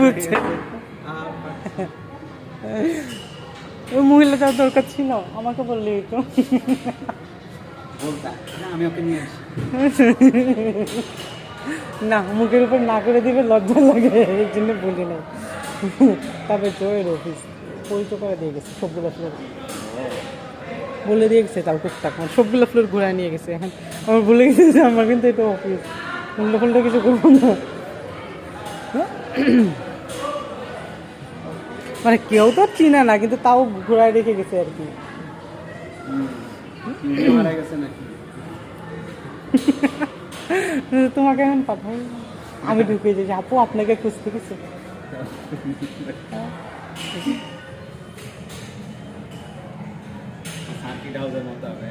বুঝছে ওই মহিলাটার দরকার ছিল, আমাকে বললেই তো। আমি ওকে নিয়ে আসি। না, মুখের উপর না করে দিবে, লজ্জা লাগে, এই জন্য বলি নাই। তবে জয়ের অফিস পরিচয় করে দিয়ে গেছে, সবগুলো ফ্লোর বলে দিয়ে গেছে, তাও টুকটাক মানে সবগুলো ফ্লোর ঘুরায় নিয়ে গেছে। এখন আমার বলে গেছে যে আমার কিন্তু এটা অফিস, উল্টো ফুল্টো কিছু করবো না। মানে কেউ তো চিনে না, কিন্তু তাও ঘুরায় রেখে গেছে আর কি। মারা গেছে নাকি? তোমাকে এখন পাঠাই, আমি ঢুকে যাই, আপু আপনাকে খুঁজতে গেছে। সার্কিট হাউসের মতো হবে।